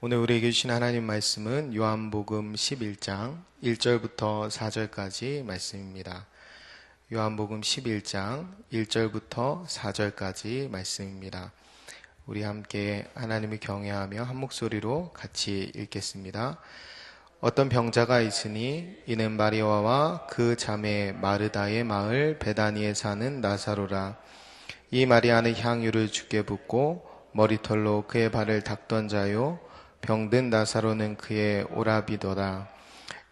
오늘 우리에게 주신 하나님 말씀은 요한복음 11장 1절부터 4절까지 말씀입니다. 요한복음 11장 1절부터 4절까지 말씀입니다. 우리 함께 하나님을 경외하며 한 목소리로 같이 읽겠습니다. 어떤 병자가 있으니 이는 마리아와 그 자매 마르다의 마을 베다니에 사는 나사로라. 이 마리아는 향유를 주께 붓고 머리털로 그의 발을 닦던 자요, 병든 나사로는 그의 오라비더라.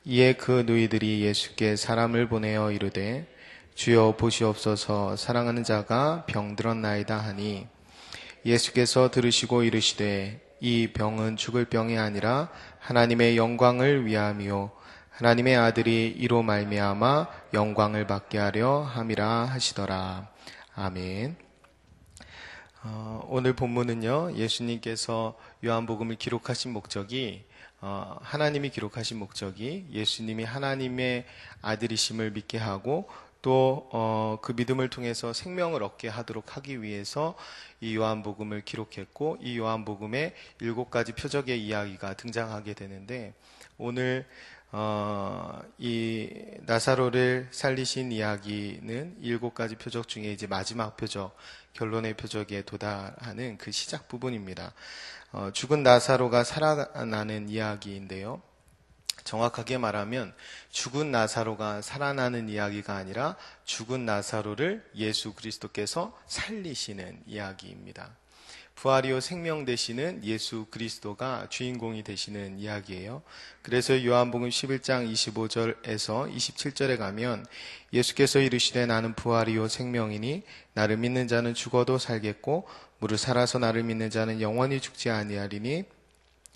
이에 그 누이들이 예수께 사람을 보내어 이르되 주여 보시옵소서, 사랑하는 자가 병들었나이다 하니, 예수께서 들으시고 이르시되 이 병은 죽을 병이 아니라 하나님의 영광을 위함이요 하나님의 아들이 이로 말미암아 영광을 받게 하려 함이라 하시더라. 아멘. 오늘 본문은요, 예수님께서 요한복음을 기록하신 목적이, 하나님이 기록하신 목적이 예수님이 하나님의 아들이심을 믿게 하고 또 그 믿음을 통해서 생명을 얻게 하도록 하기 위해서 이 요한복음을 기록했고, 이 요한복음에 7가지 표적의 이야기가 등장하게 되는데, 오늘 이 나사로를 살리신 이야기는 7가지 표적 중에 이제 마지막 표적, 결론의 표적에 도달하는 그 시작 부분입니다. 죽은 나사로가 살아나는 이야기인데요. 정확하게 말하면 죽은 나사로가 살아나는 이야기가 아니라 죽은 나사로를 예수 그리스도께서 살리시는 이야기입니다. 부활이요 생명 되시는 예수 그리스도가 주인공이 되시는 이야기예요. 그래서 요한복음 11장 25절에서 27절에 가면 예수께서 이르시되 나는 부활이요 생명이니 나를 믿는 자는 죽어도 살겠고 무릇 살아서 나를 믿는 자는 영원히 죽지 아니하리니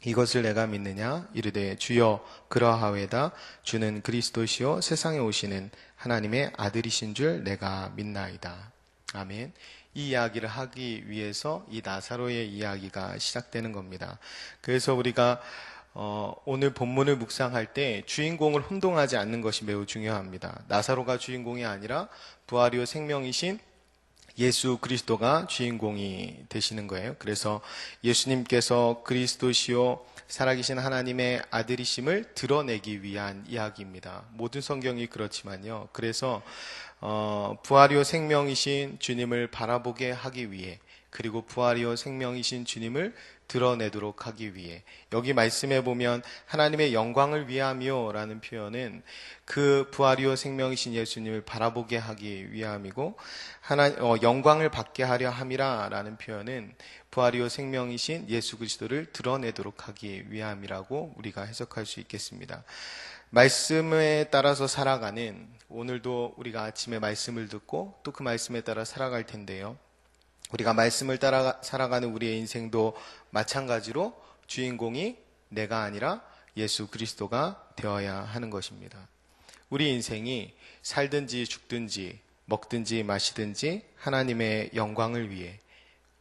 이것을 내가 믿느냐? 이르되 주여 그러하외다. 주는 그리스도시요 세상에 오시는 하나님의 아들이신 줄 내가 믿나이다. 아멘. 이 이야기를 하기 위해서 이 나사로의 이야기가 시작되는 겁니다. 그래서 우리가 오늘 본문을 묵상할 때 주인공을 혼동하지 않는 것이 매우 중요합니다. 나사로가 주인공이 아니라 부활이요 생명이신 예수 그리스도가 주인공이 되시는 거예요. 그래서 예수님께서 그리스도시요 살아계신 하나님의 아들이심을 드러내기 위한 이야기입니다. 모든 성경이 그렇지만요. 그래서 부활이요 생명이신 주님을 바라보게 하기 위해, 그리고 부활이요 생명이신 주님을 드러내도록 하기 위해, 여기 말씀해 보면 하나님의 영광을 위함이요 라는 표현은 그 부활이요 생명이신 예수님을 바라보게 하기 위함이고, 영광을 받게 하려 함이라 라는 표현은 부활이요 생명이신 예수 그리스도를 드러내도록 하기 위함이라고 우리가 해석할 수 있겠습니다. 말씀에 따라서 살아가는, 오늘도 우리가 아침에 말씀을 듣고 또 그 말씀에 따라 살아갈 텐데요. 우리가 말씀을 따라 살아가는 우리의 인생도 마찬가지로 주인공이 내가 아니라 예수 그리스도가 되어야 하는 것입니다. 우리 인생이 살든지 죽든지 먹든지 마시든지 하나님의 영광을 위해,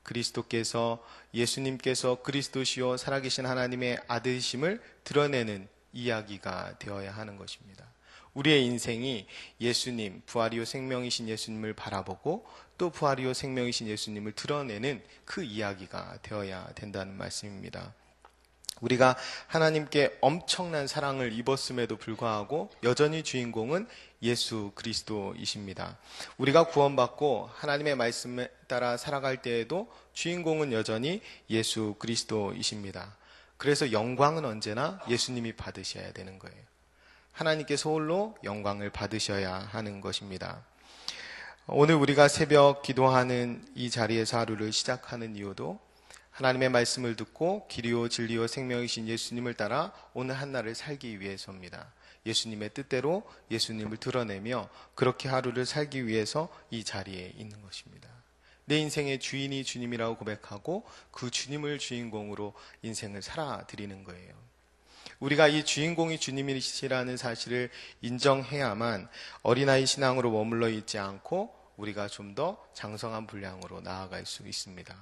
그리스도께서, 예수님께서 그리스도시요 살아계신 하나님의 아들이심을 드러내는 이야기가 되어야 하는 것입니다. 우리의 인생이 예수님, 부활이요 생명이신 예수님을 바라보고 또 부활이요 생명이신 예수님을 드러내는 그 이야기가 되어야 된다는 말씀입니다. 우리가 하나님께 엄청난 사랑을 입었음에도 불구하고 여전히 주인공은 예수 그리스도이십니다. 우리가 구원받고 하나님의 말씀에 따라 살아갈 때에도 주인공은 여전히 예수 그리스도이십니다. 그래서 영광은 언제나 예수님이 받으셔야 되는 거예요. 하나님께서 홀로 영광을 받으셔야 하는 것입니다. 오늘 우리가 새벽 기도하는 이 자리에서 하루를 시작하는 이유도 하나님의 말씀을 듣고 길이요 진리요 생명이신 예수님을 따라 오늘 한날을 살기 위해서입니다. 예수님의 뜻대로 예수님을 드러내며 그렇게 하루를 살기 위해서 이 자리에 있는 것입니다. 내 인생의 주인이 주님이라고 고백하고 그 주님을 주인공으로 인생을 살아드리는 거예요. 우리가 이 주인공이 주님이시라는 사실을 인정해야만 어린아이 신앙으로 머물러 있지 않고 우리가 좀 더 장성한 분량으로 나아갈 수 있습니다.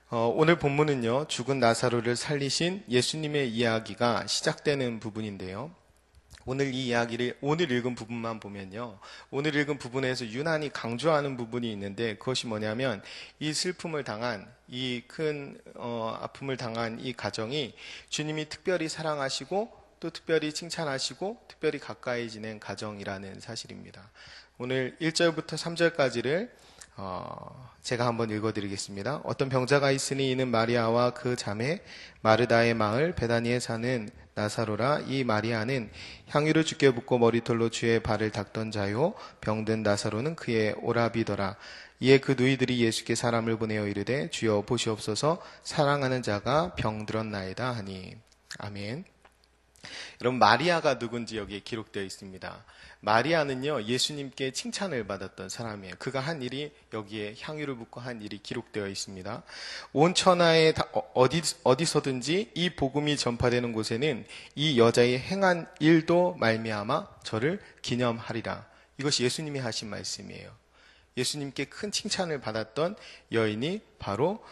오늘 본문은요, 죽은 나사로를 살리신 예수님의 이야기가 시작되는 부분인데요. 오늘 이 이야기를 오늘 읽은 부분만 보면요. 오늘 읽은 부분에서 유난히 강조하는 부분이 있는데 그것이 뭐냐면 이 슬픔을 당한 이 큰 아픔을 당한 이 가정이 주님이 특별히 사랑하시고 또 특별히 칭찬하시고 특별히 가까이 지낸 가정이라는 사실입니다. 오늘 1절부터 3절까지를 제가 한번 읽어드리겠습니다. 어떤 병자가 있으니 이는 마리아와 그 자매 마르다의 마을 베다니에 사는 나사로라. 이 마리아는 향유를 주께 붓고 머리털로 주의 발을 닦던 자요 병든 나사로는 그의 오라비더라. 이에 그 누이들이 예수께 사람을 보내어 이르되 주여 보시옵소서 사랑하는 자가 병들었나이다 하니. 아멘. 여러분, 마리아가 누군지 여기에 기록되어 있습니다. 마리아는요, 예수님께 칭찬을 받았던 사람이에요. 그가 한 일이 여기에 향유를 붓고 한 일이 기록되어 있습니다. 온 천하에 어디서든지 이 복음이 전파되는 곳에는 이 여자의 행한 일도 말미암아 저를 기념하리라. 이것이 예수님이 하신 말씀이에요. 예수님께 큰 칭찬을 받았던 여인이 바로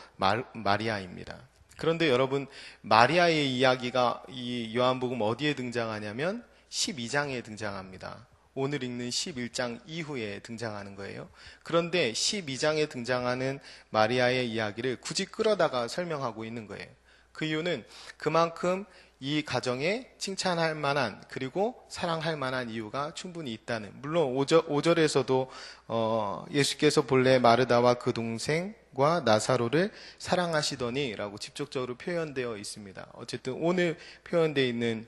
마리아입니다. 그런데 여러분, 마리아의 이야기가 이 요한복음 어디에 등장하냐면 12장에 등장합니다. 오늘 읽는 11장 이후에 등장하는 거예요. 그런데 12장에 등장하는 마리아의 이야기를 굳이 끌어다가 설명하고 있는 거예요. 그 이유는 그만큼 이 가정에 칭찬할 만한 그리고 사랑할 만한 이유가 충분히 있다는, 물론 5절에서도 예수께서 본래 마르다와 그 동생과 나사로를 사랑하시더니 라고 직접적으로 표현되어 있습니다. 어쨌든 오늘 표현되어 있는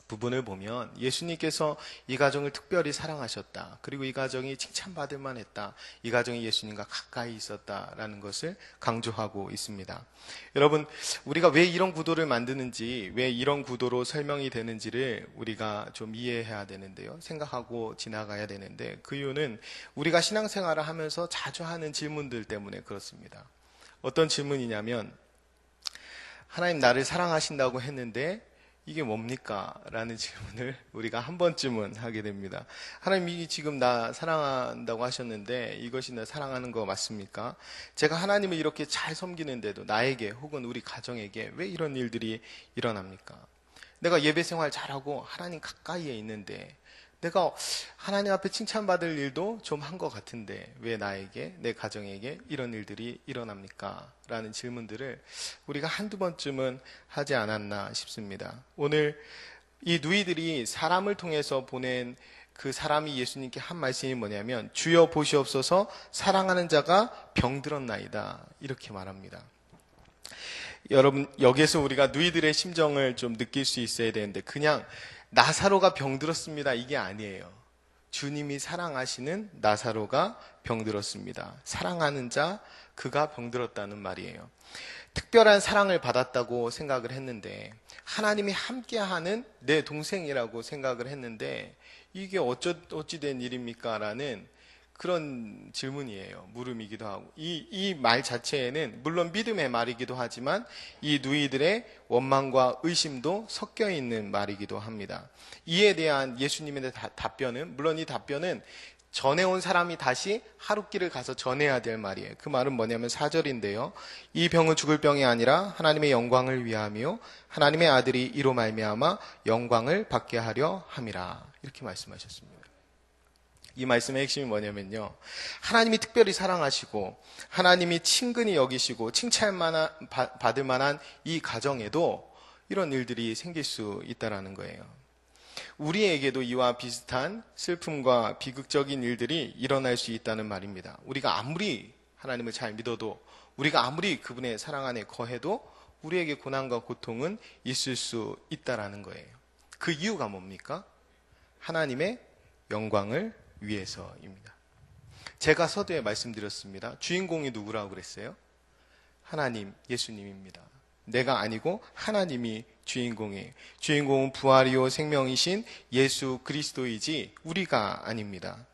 부분을 보면 예수님께서 이 가정을 특별히 사랑하셨다. 그리고 이 가정이 칭찬받을 만했다. 이 가정이 예수님과 가까이 있었다라는 것을 강조하고 있습니다. 여러분, 우리가 왜 이런 구도를 만드는지, 왜 이런 구도로 설명이 되는지를 우리가 좀 이해해야 되는데요. 생각하고 지나가야 되는데 그 이유는 우리가 신앙생활을 하면서 자주 하는 질문들 때문에 그렇습니다. 어떤 질문이냐면, 하나님 나를 사랑하신다고 했는데 이게 뭡니까? 라는 질문을 우리가 한 번쯤은 하게 됩니다. 하나님이 지금 나 사랑한다고 하셨는데 이것이 나 사랑하는 거 맞습니까? 제가 하나님을 이렇게 잘 섬기는데도 나에게 혹은 우리 가정에게 왜 이런 일들이 일어납니까? 내가 예배 생활 잘하고 하나님 가까이에 있는데 내가 하나님 앞에 칭찬받을 일도 좀 한 것 같은데 왜 나에게, 내 가정에게 이런 일들이 일어납니까? 라는 질문들을 우리가 한두 번쯤은 하지 않았나 싶습니다. 오늘 이 누이들이 사람을 통해서 보낸 그 사람이 예수님께 한 말씀이 뭐냐면 주여 보시옵소서 사랑하는 자가 병들었나이다. 이렇게 말합니다. 여러분, 여기에서 우리가 누이들의 심정을 좀 느낄 수 있어야 되는데 그냥 나사로가 병들었습니다. 이게 아니에요. 주님이 사랑하시는 나사로가 병들었습니다. 사랑하는 자, 그가 병들었다는 말이에요. 특별한 사랑을 받았다고 생각을 했는데 하나님이 함께하는 내 동생이라고 생각을 했는데 이게 어찌 된 일입니까? 라는 그런 질문이에요. 물음이기도 하고. 이 말 자체에는 물론 믿음의 말이기도 하지만 이 누이들의 원망과 의심도 섞여 있는 말이기도 합니다. 이에 대한 예수님의 답변은, 물론 이 답변은 전해온 사람이 다시 하룻길을 가서 전해야 될 말이에요. 그 말은 뭐냐면 4절인데요. 이 병은 죽을 병이 아니라 하나님의 영광을 위함이요 하나님의 아들이 이로 말미암아 영광을 받게 하려 함이라. 이렇게 말씀하셨습니다. 이 말씀의 핵심이 뭐냐면요. 하나님이 특별히 사랑하시고 하나님이 친근히 여기시고 칭찬받을 만한 이 가정에도 이런 일들이 생길 수 있다는 거예요. 우리에게도 이와 비슷한 슬픔과 비극적인 일들이 일어날 수 있다는 말입니다. 우리가 아무리 하나님을 잘 믿어도 우리가 아무리 그분의 사랑 안에 거해도 우리에게 고난과 고통은 있을 수 있다는 거예요. 그 이유가 뭡니까? 하나님의 영광을 위해서입니다. 제가 서두에 말씀드렸습니다. 주인공이 누구라고 그랬어요? 하나님, 예수님입니다. 내가 아니고 하나님이 주인공이에요. 주인공은 부활이요 생명이신 예수 그리스도이지 우리가 아닙니다.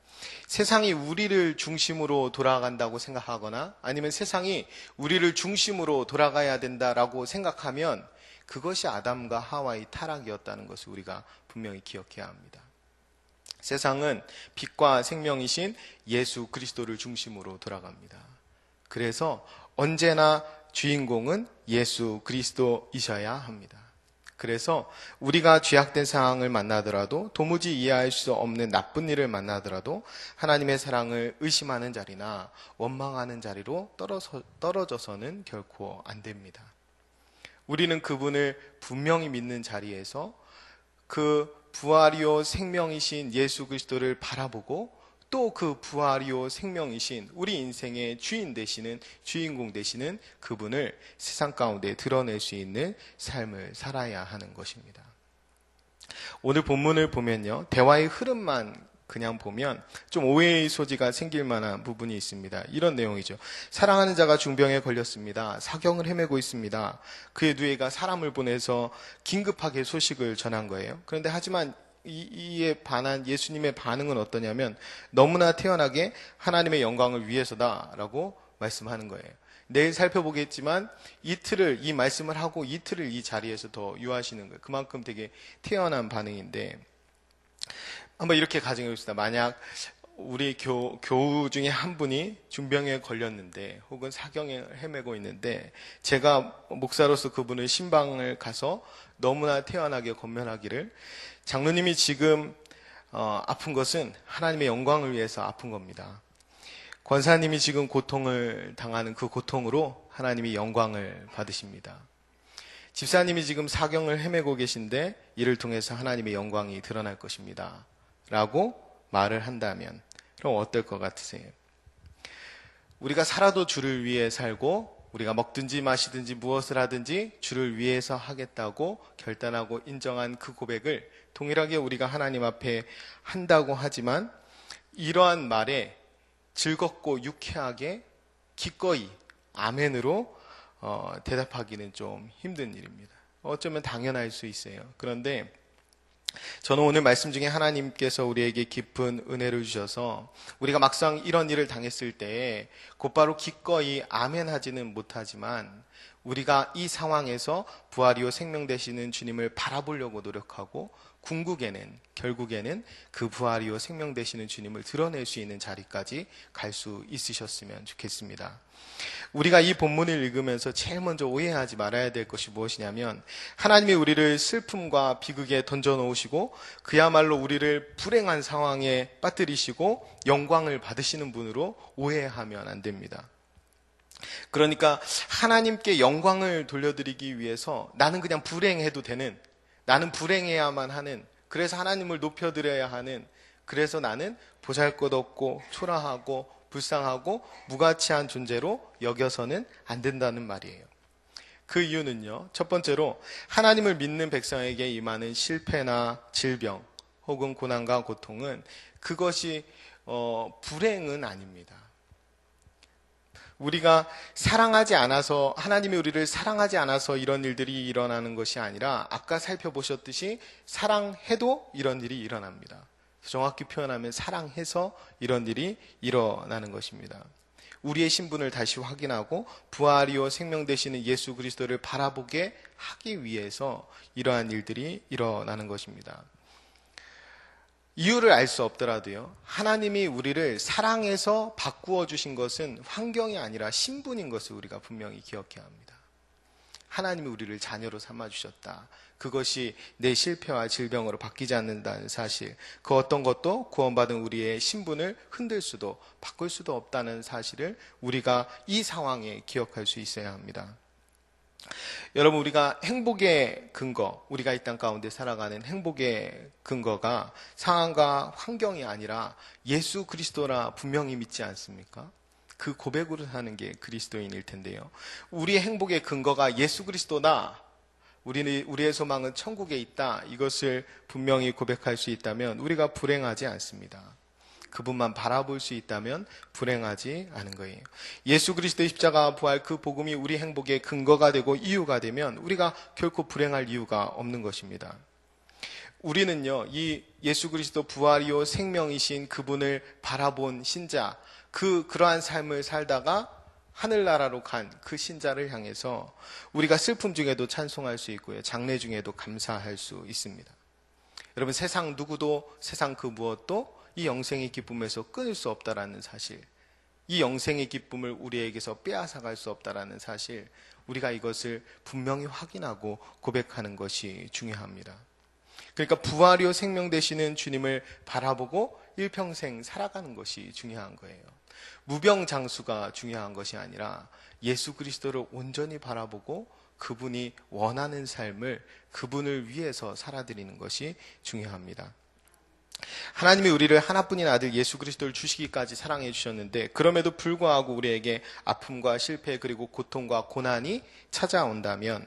세상이 우리를 중심으로 돌아간다고 생각하거나 아니면 세상이 우리를 중심으로 돌아가야 된다라고 생각하면 그것이 아담과 하와의 타락이었다는 것을 우리가 분명히 기억해야 합니다. 세상은 빛과 생명이신 예수 그리스도를 중심으로 돌아갑니다. 그래서 언제나 주인공은 예수 그리스도이셔야 합니다. 그래서 우리가 죄악된 상황을 만나더라도 도무지 이해할 수 없는 나쁜 일을 만나더라도 하나님의 사랑을 의심하는 자리나 원망하는 자리로 떨어져서는 결코 안 됩니다. 우리는 그분을 분명히 믿는 자리에서 그 부활이요 생명이신 예수 그리스도를 바라보고 또 그 부활이요 생명이신 우리 인생의 주인 되시는 주인공 되시는 그분을 세상 가운데 드러낼 수 있는 삶을 살아야 하는 것입니다. 오늘 본문을 보면요, 대화의 흐름만 그냥 보면 좀 오해의 소지가 생길 만한 부분이 있습니다. 이런 내용이죠. 사랑하는 자가 중병에 걸렸습니다. 사경을 헤매고 있습니다. 그의 누이가 사람을 보내서 긴급하게 소식을 전한 거예요. 그런데 하지만 이에 반한 예수님의 반응은 어떠냐면 너무나 태연하게 하나님의 영광을 위해서다라고 말씀하는 거예요. 내일 살펴보겠지만 이틀을 이 말씀을 하고 이틀을 이 자리에서 더 유하시는 거예요. 그만큼 되게 태연한 반응인데, 한번 이렇게 가정해 봅시다. 만약 우리 교우 중에 한 분이 중병에 걸렸는데 혹은 사경에 헤매고 있는데 제가 목사로서 그분을 신방을 가서 너무나 태연하게 권면하기를, 장로님이 지금 아픈 것은 하나님의 영광을 위해서 아픈 겁니다. 권사님이 지금 고통을 당하는 그 고통으로 하나님이 영광을 받으십니다. 집사님이 지금 사경을 헤매고 계신데 이를 통해서 하나님의 영광이 드러날 것입니다. 라고 말을 한다면 그럼 어떨 것 같으세요? 우리가 살아도 주를 위해 살고 우리가 먹든지 마시든지 무엇을 하든지 주를 위해서 하겠다고 결단하고 인정한 그 고백을 동일하게 우리가 하나님 앞에 한다고 하지만 이러한 말에 즐겁고 유쾌하게 기꺼이 아멘으로 대답하기는 좀 힘든 일입니다. 어쩌면 당연할 수 있어요. 그런데 저는 오늘 말씀 중에 하나님께서 우리에게 깊은 은혜를 주셔서 우리가 막상 이런 일을 당했을 때 곧바로 기꺼이 아멘 하지는 못하지만 우리가 이 상황에서 부활이요 생명 되시는 주님을 바라보려고 노력하고 결국에는 그 부활이요 생명 되시는 주님을 드러낼 수 있는 자리까지 갈 수 있으셨으면 좋겠습니다. 우리가 이 본문을 읽으면서 제일 먼저 오해하지 말아야 될 것이 무엇이냐면 하나님이 우리를 슬픔과 비극에 던져놓으시고 그야말로 우리를 불행한 상황에 빠뜨리시고 영광을 받으시는 분으로 오해하면 안 됩니다. 그러니까 하나님께 영광을 돌려드리기 위해서 나는 그냥 불행해도 되는, 나는 불행해야만 하는, 그래서 하나님을 높여드려야 하는, 그래서 나는 보잘것없고 초라하고 불쌍하고 무가치한 존재로 여겨서는 안 된다는 말이에요. 그 이유는요, 첫 번째로 하나님을 믿는 백성에게 임하는 실패나 질병 혹은 고난과 고통은 그것이 불행은 아닙니다. 우리가 사랑하지 않아서, 하나님이 우리를 사랑하지 않아서 이런 일들이 일어나는 것이 아니라 아까 살펴보셨듯이 사랑해도 이런 일이 일어납니다. 정확히 표현하면 사랑해서 이런 일이 일어나는 것입니다. 우리의 신분을 다시 확인하고 부활이요 생명 되시는 예수 그리스도를 바라보게 하기 위해서 이러한 일들이 일어나는 것입니다. 이유를 알 수 없더라도요, 하나님이 우리를 사랑해서 바꾸어 주신 것은 환경이 아니라 신분인 것을 우리가 분명히 기억해야 합니다. 하나님이 우리를 자녀로 삼아주셨다. 그것이 내 실패와 질병으로 바뀌지 않는다는 사실, 그 어떤 것도 구원받은 우리의 신분을 흔들 수도 바꿀 수도 없다는 사실을 우리가 이 상황에 기억할 수 있어야 합니다. 여러분, 우리가 행복의 근거, 우리가 이 땅 가운데 살아가는 행복의 근거가 상황과 환경이 아니라 예수 그리스도라 분명히 믿지 않습니까? 그 고백으로 사는 게 그리스도인일 텐데요. 우리의 행복의 근거가 예수 그리스도다, 우리의 소망은 천국에 있다, 이것을 분명히 고백할 수 있다면 우리가 불행하지 않습니다. 그분만 바라볼 수 있다면 불행하지 않은 거예요. 예수 그리스도의 십자가 부활 그 복음이 우리 행복의 근거가 되고 이유가 되면 우리가 결코 불행할 이유가 없는 것입니다. 우리는요, 이 예수 그리스도 부활이요 생명이신 그분을 바라본 신자, 그러한 삶을 살다가 하늘나라로 간 그 신자를 향해서 우리가 슬픔 중에도 찬송할 수 있고요, 장래 중에도 감사할 수 있습니다. 여러분, 세상 누구도 세상 그 무엇도 이 영생의 기쁨에서 끊을 수 없다라는 사실, 이 영생의 기쁨을 우리에게서 빼앗아갈 수 없다라는 사실, 우리가 이것을 분명히 확인하고 고백하는 것이 중요합니다. 그러니까 부활이요 생명 되시는 주님을 바라보고 일평생 살아가는 것이 중요한 거예요. 무병장수가 중요한 것이 아니라 예수 그리스도를 온전히 바라보고 그분이 원하는 삶을 그분을 위해서 살아드리는 것이 중요합니다. 하나님이 우리를 하나뿐인 아들 예수 그리스도를 주시기까지 사랑해 주셨는데 그럼에도 불구하고 우리에게 아픔과 실패 그리고 고통과 고난이 찾아온다면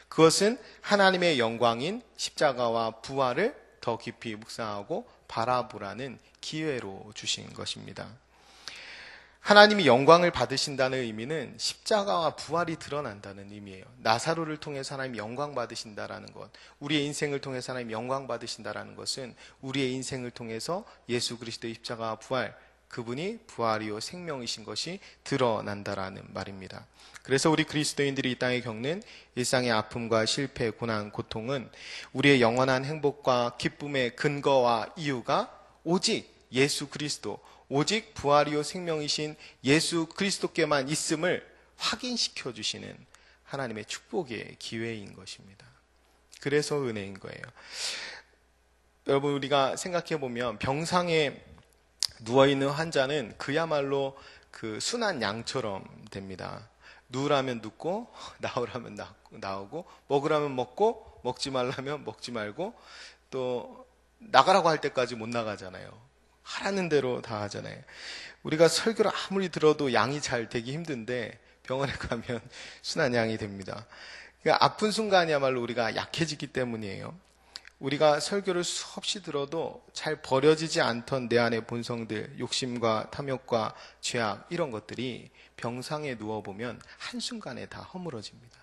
그것은 하나님의 영광인 십자가와 부활을 더 깊이 묵상하고 바라보라는 기회로 주신 것입니다. 하나님이 영광을 받으신다는 의미는 십자가와 부활이 드러난다는 의미예요. 나사로를 통해서 하나님이 영광 받으신다라는 것, 우리의 인생을 통해서 하나님이 영광 받으신다라는 것은 우리의 인생을 통해서 예수 그리스도의 십자가와 부활, 그분이 부활이요 생명이신 것이 드러난다라는 말입니다. 그래서 우리 그리스도인들이 이 땅에 겪는 일상의 아픔과 실패, 고난, 고통은 우리의 영원한 행복과 기쁨의 근거와 이유가 오직 예수 그리스도, 오직 부활이요 생명이신 예수 그리스도께만 있음을 확인시켜 주시는 하나님의 축복의 기회인 것입니다. 그래서 은혜인 거예요. 여러분, 우리가 생각해 보면 병상에 누워있는 환자는 그야말로 그 순한 양처럼 됩니다. 누우라면 눕고 나오라면 나오고 먹으라면 먹고 먹지 말라면 먹지 말고 또 나가라고 할 때까지 못 나가잖아요. 하라는 대로 다 하잖아요. 우리가 설교를 아무리 들어도 양이 잘 되기 힘든데 병원에 가면 순한 양이 됩니다. 그러니까 아픈 순간이야말로 우리가 약해지기 때문이에요. 우리가 설교를 수없이 들어도 잘 버려지지 않던 내 안의 본성들, 욕심과 탐욕과 죄악 이런 것들이 병상에 누워보면 한순간에 다 허물어집니다.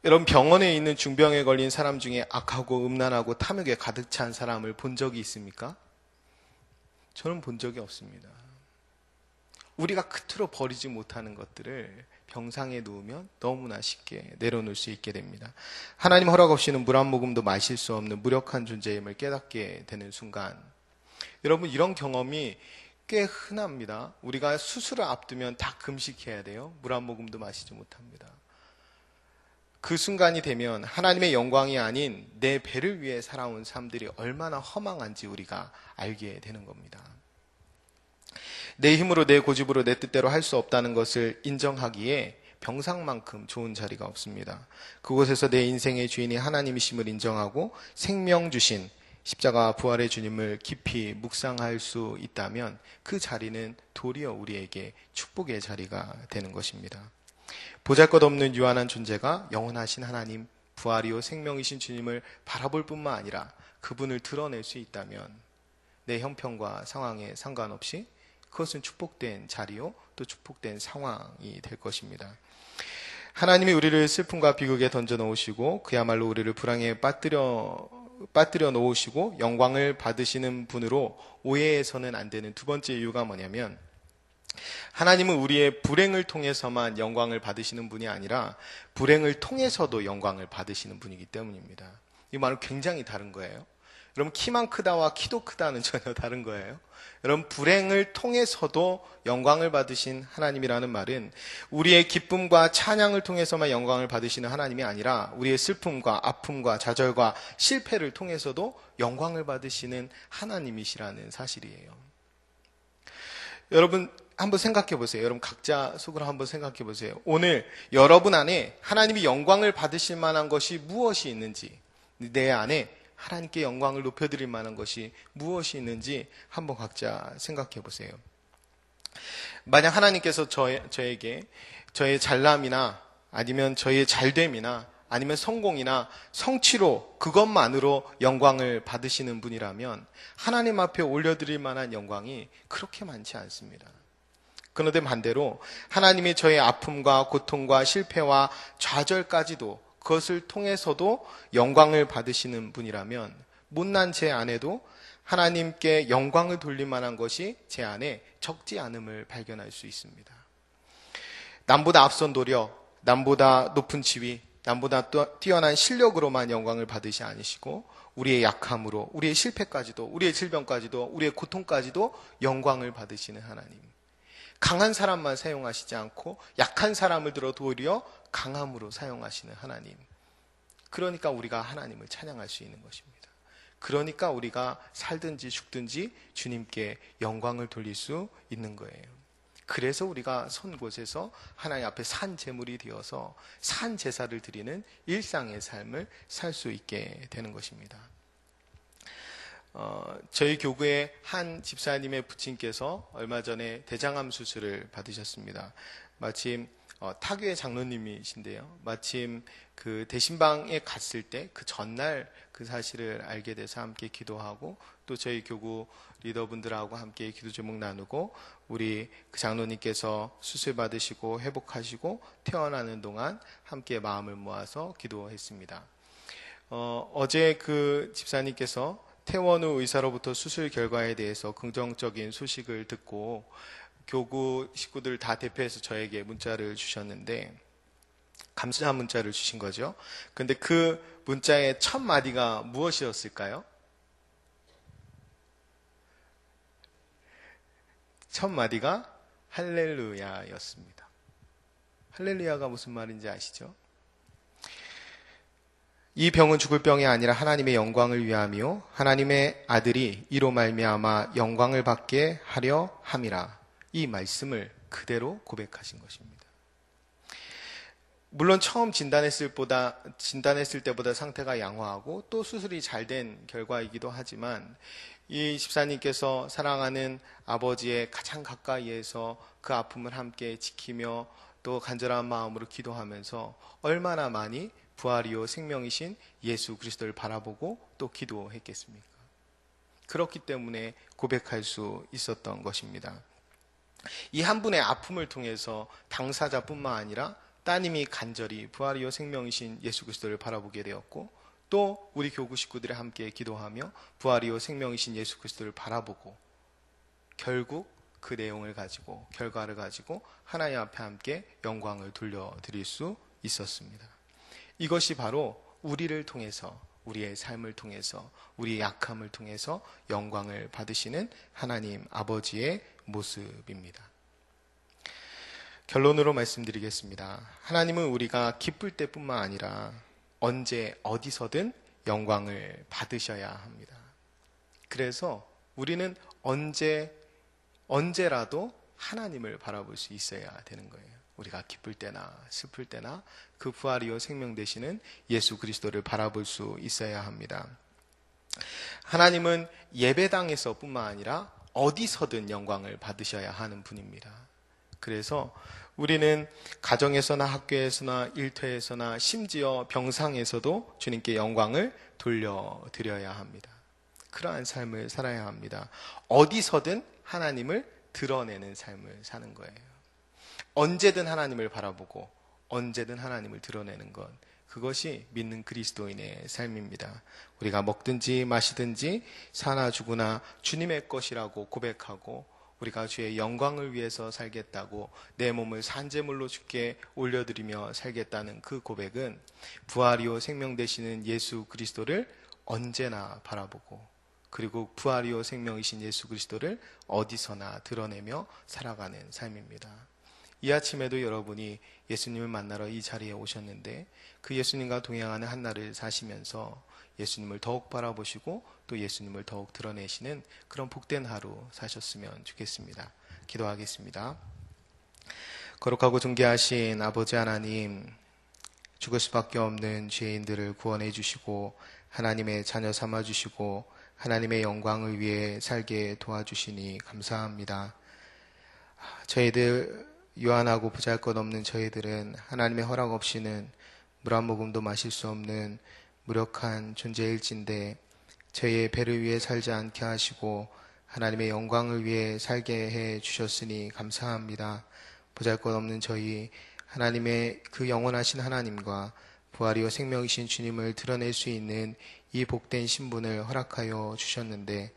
여러분, 병원에 있는 중병에 걸린 사람 중에 악하고 음란하고 탐욕에 가득 찬 사람을 본 적이 있습니까? 저는 본 적이 없습니다. 우리가 그토로 버리지 못하는 것들을 병상에 누우면 너무나 쉽게 내려놓을 수 있게 됩니다. 하나님 허락 없이는 물 한 모금도 마실 수 없는 무력한 존재임을 깨닫게 되는 순간, 여러분, 이런 경험이 꽤 흔합니다. 우리가 수술을 앞두면 다 금식해야 돼요. 물 한 모금도 마시지 못합니다. 그 순간이 되면 하나님의 영광이 아닌 내 배를 위해 살아온 삶들이 얼마나 허망한지 우리가 알게 되는 겁니다. 내 힘으로, 내 고집으로, 내 뜻대로 할 수 없다는 것을 인정하기에 병상만큼 좋은 자리가 없습니다. 그곳에서 내 인생의 주인이 하나님이심을 인정하고 생명 주신 십자가 부활의 주님을 깊이 묵상할 수 있다면 그 자리는 도리어 우리에게 축복의 자리가 되는 것입니다. 보잘것없는 유한한 존재가 영원하신 하나님, 부활이요 생명이신 주님을 바라볼 뿐만 아니라 그분을 드러낼 수 있다면 내 형편과 상황에 상관없이 그것은 축복된 자리요 또 축복된 상황이 될 것입니다. 하나님이 우리를 슬픔과 비극에 던져 놓으시고 그야말로 우리를 불황에 빠뜨려 놓으시고 영광을 받으시는 분으로 오해해서는 안 되는 두 번째 이유가 뭐냐면, 하나님은 우리의 불행을 통해서만 영광을 받으시는 분이 아니라 불행을 통해서도 영광을 받으시는 분이기 때문입니다. 이 말은 굉장히 다른 거예요. 여러분, 키만 크다와 키도 크다는 전혀 다른 거예요. 여러분, 불행을 통해서도 영광을 받으신 하나님이라는 말은 우리의 기쁨과 찬양을 통해서만 영광을 받으시는 하나님이 아니라 우리의 슬픔과 아픔과 좌절과 실패를 통해서도 영광을 받으시는 하나님이시라는 사실이에요. 여러분, 한번 생각해 보세요. 여러분, 각자 속으로 한번 생각해 보세요. 오늘 여러분 안에 하나님이 영광을 받으실 만한 것이 무엇이 있는지, 내 안에 하나님께 영광을 높여드릴 만한 것이 무엇이 있는지 한번 각자 생각해 보세요. 만약 하나님께서 저에게 저의 잘남이나 아니면 저의 잘됨이나 아니면 성공이나 성취로 그것만으로 영광을 받으시는 분이라면 하나님 앞에 올려드릴 만한 영광이 그렇게 많지 않습니다. 그런데 반대로 하나님이 저의 아픔과 고통과 실패와 좌절까지도 그것을 통해서도 영광을 받으시는 분이라면 못난 제 안에도 하나님께 영광을 돌릴 만한 것이 제 안에 적지 않음을 발견할 수 있습니다. 남보다 앞선 노력, 남보다 높은 지위, 남보다 뛰어난 실력으로만 영광을 받으시 아니시고 우리의 약함으로, 우리의 실패까지도, 우리의 질병까지도, 우리의 고통까지도 영광을 받으시는 하나님. 강한 사람만 사용하시지 않고 약한 사람을 들어 도리어 강함으로 사용하시는 하나님. 그러니까 우리가 하나님을 찬양할 수 있는 것입니다. 그러니까 우리가 살든지 죽든지 주님께 영광을 돌릴 수 있는 거예요. 그래서 우리가 선 곳에서 하나님 앞에 산 제물이 되어서 산 제사를 드리는 일상의 삶을 살 수 있게 되는 것입니다. 저희 교구의 한 집사님의 부친께서 얼마 전에 대장암 수술을 받으셨습니다. 마침 타교의 장로님이신데요. 마침 그 대신방에 갔을 때 그 전날 그 사실을 알게 돼서 함께 기도하고 또 저희 교구 리더분들하고 함께 기도 제목 나누고 우리 그 장로님께서 수술 받으시고 회복하시고 퇴원하는 동안 함께 마음을 모아서 기도했습니다. 어제 그 집사님께서 퇴원 후 의사로부터 수술 결과에 대해서 긍정적인 소식을 듣고 교구 식구들 다 대표해서 저에게 문자를 주셨는데 감사 문자를 주신 거죠. 그런데 그 문자의 첫 마디가 무엇이었을까요? 첫 마디가 할렐루야였습니다. 할렐루야가 무슨 말인지 아시죠? 이 병은 죽을 병이 아니라 하나님의 영광을 위함이요 하나님의 아들이 이로 말미암아 영광을 받게 하려 함이라. 이 말씀을 그대로 고백하신 것입니다. 물론 처음 진단했을 때보다 상태가 양호하고 또 수술이 잘 된 결과이기도 하지만 이 집사님께서 사랑하는 아버지의 가장 가까이에서 그 아픔을 함께 지키며 또 간절한 마음으로 기도하면서 얼마나 많이 부활이요 생명이신 예수 그리스도를 바라보고 또 기도했겠습니까? 그렇기 때문에 고백할 수 있었던 것입니다. 이 한 분의 아픔을 통해서 당사자뿐만 아니라 따님이 간절히 부활이요 생명이신 예수 그리스도를 바라보게 되었고 또 우리 교구 식구들이 함께 기도하며 부활이요 생명이신 예수 그리스도를 바라보고 결국 그 내용을 가지고 결과를 가지고 하나님 앞에 함께 영광을 돌려드릴 수 있었습니다. 이것이 바로 우리를 통해서 우리의 삶을 통해서 우리의 약함을 통해서 영광을 받으시는 하나님 아버지의 모습입니다. 결론으로 말씀드리겠습니다. 하나님은 우리가 기쁠 때뿐만 아니라 언제 어디서든 영광을 받으셔야 합니다. 그래서 우리는 언제라도 하나님을 바라볼 수 있어야 되는 거예요. 우리가 기쁠 때나 슬플 때나 그 부활이요 생명 되시는 예수 그리스도를 바라볼 수 있어야 합니다. 하나님은 예배당에서 뿐만 아니라 어디서든 영광을 받으셔야 하는 분입니다. 그래서 우리는 가정에서나 학교에서나 일터에서나 심지어 병상에서도 주님께 영광을 돌려드려야 합니다. 그러한 삶을 살아야 합니다. 어디서든 하나님을 드러내는 삶을 사는 거예요. 언제든 하나님을 바라보고 언제든 하나님을 드러내는 것, 그것이 믿는 그리스도인의 삶입니다. 우리가 먹든지 마시든지 사나 죽으나 주님의 것이라고 고백하고 우리가 주의 영광을 위해서 살겠다고 내 몸을 산제물로 주께 올려드리며 살겠다는 그 고백은 부활이요 생명 되시는 예수 그리스도를 언제나 바라보고 그리고 부활이요 생명이신 예수 그리스도를 어디서나 드러내며 살아가는 삶입니다. 이 아침에도 여러분이 예수님을 만나러 이 자리에 오셨는데 그 예수님과 동행하는 한 날을 사시면서 예수님을 더욱 바라보시고 또 예수님을 더욱 드러내시는 그런 복된 하루 사셨으면 좋겠습니다. 기도하겠습니다. 거룩하고 존귀하신 아버지 하나님, 죽을 수밖에 없는 죄인들을 구원해 주시고 하나님의 자녀 삼아 주시고 하나님의 영광을 위해 살게 도와주시니 감사합니다. 저희들 유한하고 보잘것없는 저희들은 하나님의 허락 없이는 물 한 모금도 마실 수 없는 무력한 존재일진데 저희의 배를 위해 살지 않게 하시고 하나님의 영광을 위해 살게 해 주셨으니 감사합니다. 보잘것없는 저희 하나님의 그 영원하신 하나님과 부활이요 생명이신 주님을 드러낼 수 있는 이 복된 신분을 허락하여 주셨는데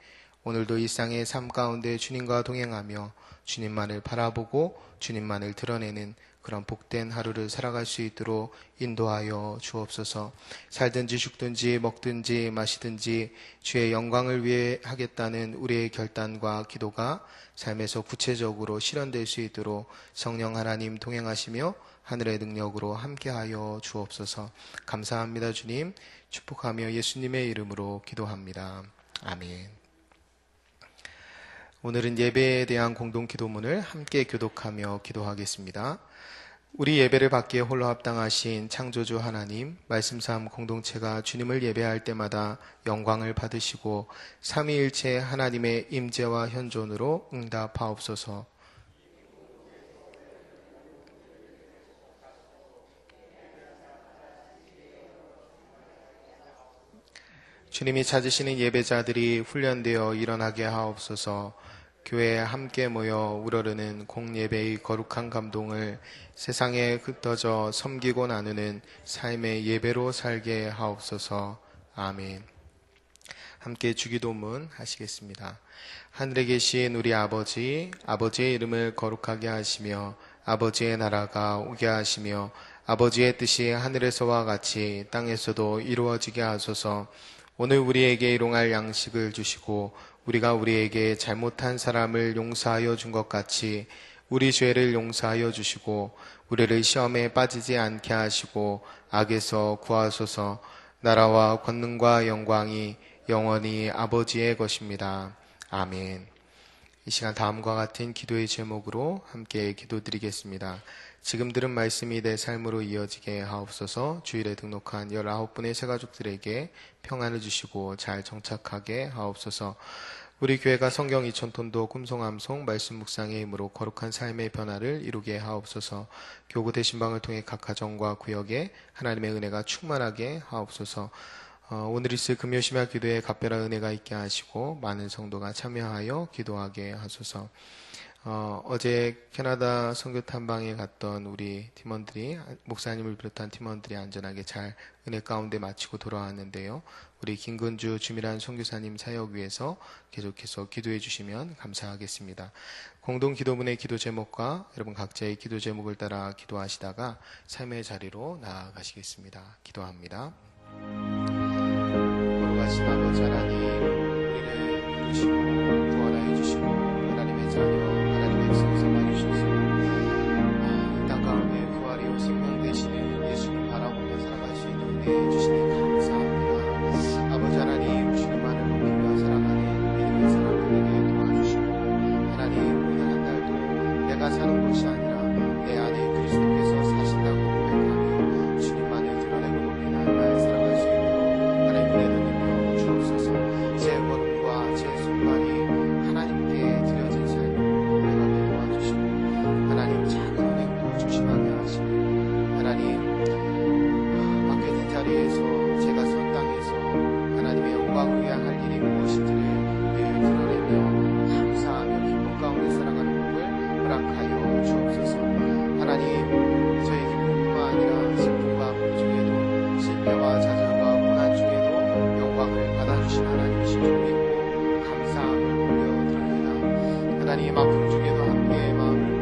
오늘도 일상의 삶 가운데 주님과 동행하며 주님만을 바라보고 주님만을 드러내는 그런 복된 하루를 살아갈 수 있도록 인도하여 주옵소서. 살든지 죽든지 먹든지 마시든지 주의 영광을 위해 하겠다는 우리의 결단과 기도가 삶에서 구체적으로 실현될 수 있도록 성령 하나님 동행하시며 하늘의 능력으로 함께하여 주옵소서. 감사합니다. 주님, 축복하며 예수님의 이름으로 기도합니다. 아멘. 오늘은 예배에 대한 공동 기도문을 함께 교독하며 기도하겠습니다. 우리 예배를 받기에 홀로 합당하신 창조주 하나님, 말씀삼 공동체가 주님을 예배할 때마다 영광을 받으시고 삼위일체 하나님의 임재와 현존으로 응답하옵소서. 주님이 찾으시는 예배자들이 훈련되어 일어나게 하옵소서. 교회에 함께 모여 우러르는 공예배의 거룩한 감동을 세상에 흩어져 섬기고 나누는 삶의 예배로 살게 하옵소서. 아멘. 함께 주기도문 하시겠습니다. 하늘에 계신 우리 아버지, 아버지의 이름을 거룩하게 하시며 아버지의 나라가 오게 하시며 아버지의 뜻이 하늘에서와 같이 땅에서도 이루어지게 하소서. 오늘 우리에게 일용할 양식을 주시고 우리가 우리에게 잘못한 사람을 용서하여 준 것 같이 우리 죄를 용서하여 주시고 우리를 시험에 빠지지 않게 하시고 악에서 구하소서. 나라와 권능과 영광이 영원히 아버지의 것입니다. 아멘. 이 시간 다음과 같은 기도의 제목으로 함께 기도드리겠습니다. 지금 들은 말씀이 내 삶으로 이어지게 하옵소서. 주일에 등록한 19분의 새가족들에게 평안을 주시고 잘 정착하게 하옵소서. 우리 교회가 성경 2000톤도 꿈송암송 말씀 묵상의 힘으로 거룩한 삶의 변화를 이루게 하옵소서. 교구 대신방을 통해 각 가정과 구역에 하나님의 은혜가 충만하게 하옵소서. 오늘 있을 금요심야 기도에 각별한 은혜가 있게 하시고 많은 성도가 참여하여 기도하게 하소서. 어제 캐나다 선교 탐방에 갔던 우리 팀원들이, 목사님을 비롯한 팀원들이 안전하게 잘 은혜 가운데 마치고 돌아왔는데요. 우리 김근주 주미란 선교사님 사역 위해서 계속해서 기도해 주시면 감사하겠습니다. 공동 기도문의 기도 제목과 여러분 각자의 기도 제목을 따라 기도하시다가 삶의 자리로 나아가시겠습니다. 기도합니다. 거룩하신 아버지 하나님, 우리를 부르시고 구원하여 주시고 하나님의 자녀, 삼아주셔서 이 땅 가운데 부활이요 생명 되시는 예수님 바라보며 살아갈 수 있는 은혜 주시니 감사합니다. 아버지 하나님, 주님만을 높이며 살아가는 믿음의 사람들에게 도와주시고 하나님, 오늘 한 달도 내가 사는 곳이 아니라 내 안에 그리스도께서 사신다고 고백하며 주님만을 드러내고 높이는 날 살아갈 수 있도록 하나님 은혜를 입혀 주옵소서. 제 걸음과 제 손발이 하나님께 드려진 삶 하나님, 작은 은행도 조심하게 하시고 하나님, 맡겨진 자리에서 제가 선 땅에서 하나님의 영광을 위한 할 일이 무엇인지를 늘 드러내며 감사하며 기쁨 가운데 살아가는 복을 허락하여 주옵소서. 하나님, 저의 기쁨뿐만 아니라 슬픔과 아픔 중에도 실패와 좌절과 고난 중에도 영광을 받아주신 하나님이신 줄 믿고 감사함을 올려드립니다. 하나님, 아픔 중에도 함께 마음을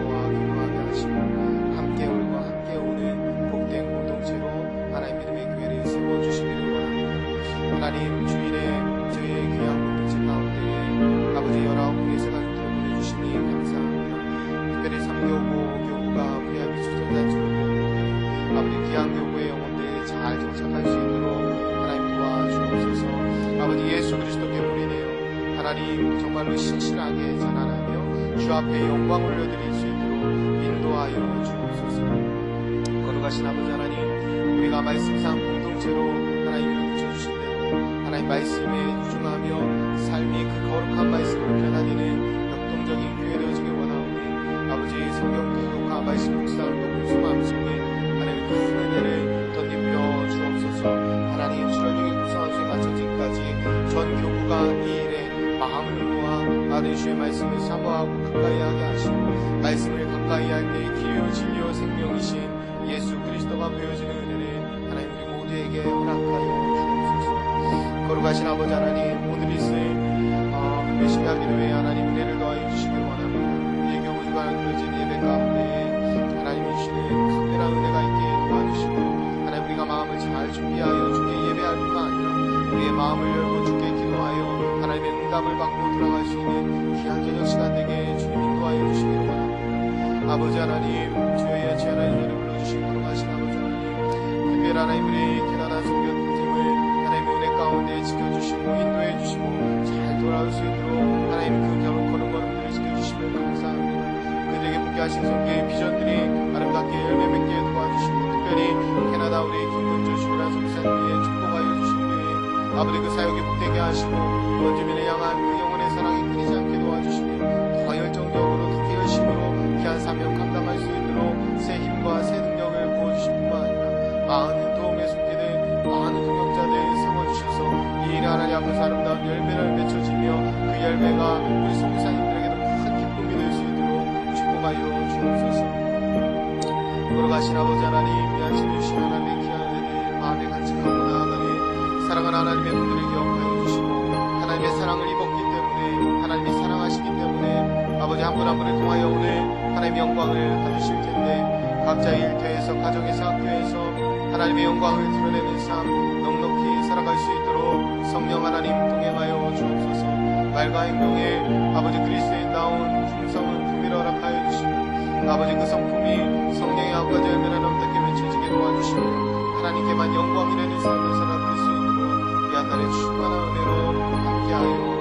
함께 울고 함께 오는 복된 공동체로 하나님 믿음의 교회를 세워주시기를 원합니다. 하나님, 주일에 저희의 귀한 공동체 가운데 아버지 19분의 새가족들을 보내주시니 감사합니다. 특별히 3교구 교구가 VIP 주전자처럼 되었는데 아버지 귀한 교구의 영혼들이 잘 정착할 수 있도록 하나님 도와주옵소서. 아버지 예수 그리스도께 우리네요. 하나님, 정말로 신실하게 전환하며 주 앞에 영광 올려드릴 수 있도록 인도하여 주옵소서. 거룩하신 아버지 하나님, 우리가 말씀상 공동체로 하나님을 붙여주신 대로 하나님 말씀에 유중하며 삶이 그 거룩한 말씀으로 변화되는 역동적인 교회 되어지길 원하오니 아버지 성경 교독과 말씀 묵상을 높은 수마음속에 하나님 큰 은혜를 덧입혀 주옵소서. 하나님, 주일중에 구성원수에 마쳐지기까지 전 교구가 이 일에 마음을 모아 아들 주의 말씀을 사모하고 가까이 하게 하시고 말씀을 가까이 할 때 길이요 진리요 생명이신 예수 그리스도가 보여지는 은혜를 하나님 우리 모두에게 허락하여 주옵소서. 거룩하신 아버지 하나님, 오늘 있을 금요심야 기도회에 하나님 은혜를 더하여 주시길 원합니다. 우리의 교구 주간을 그려진 예배 가운데 하나님이 주시는 마음을 열고 주께 기도하여 하나님의 응답을 받고 들어갈 수 있는 귀한 저녁 시간 되게 주님 인도하여 주시기를 바랍니다. 아버지 하나님, 주의 예치 하나님 노래 불러주신 거룩하신 아버지 하나님, 특별 하나님 우리 캐나다 선교팀을 하나님의 은혜 가운데 지켜주시고 인도해주시고 잘 돌아올 수 있도록 하나님 그 걸음걸음들을 지켜주시면 감사합니다. 그들에게 묻게 하신 성경의 비전들이 아름답게 열매 맺게 도와주시고 특별히 캐나다 우리 김건조 주기라 성사님의 축복하여 주시는 후에 아버지 그 사역에 복되게 하시고 원주민을 향한 그 영혼의 사랑이 끊이지 않게 도와주시며 더 열정적으로 더 열심으로 귀한 사명 감당할 수 있도록 새 힘과 새 능력을 부어주실 뿐만 아니라 많은 도움에 속해된 많은 경영자들 세워주셔서 이 일에 하나님 앞에서 아름다운 열매를 맺혀지며 그 열매가 우리 성사님들에게도 큰 기쁨이 될 수 있도록 축복하여 주옵소서. 돌아가신 아버지 하나님, 양심 주신 하나님의 귀한 은혜를 마음에 간직하고 나아가는 사랑하는 하나님의 분들을 기억하여 주시고 하나님의 사랑을 입었기 때문에 하나님이 사랑하시기 때문에 아버지 한 분 한 분을 통하여 오늘 하나님의 영광을 받으실 텐데 각자의 일터에서 가정에서 학교에서 하나님의 영광을 드러내는 삶 넉넉히 살아갈 수 있도록 성령 하나님 동행하여 주옵소서. 말과 행동에 아버지 그리스도인다운 충성을 품위를 허락하여 주시고 아버지 그 성품이 성령의 아버지 열매를 남답게 맺혀지게 도와주시고 하나님께만 영광이 되는 삶을 살아갈 수 있도록 귀한 날의 충만한 은혜로 함께하여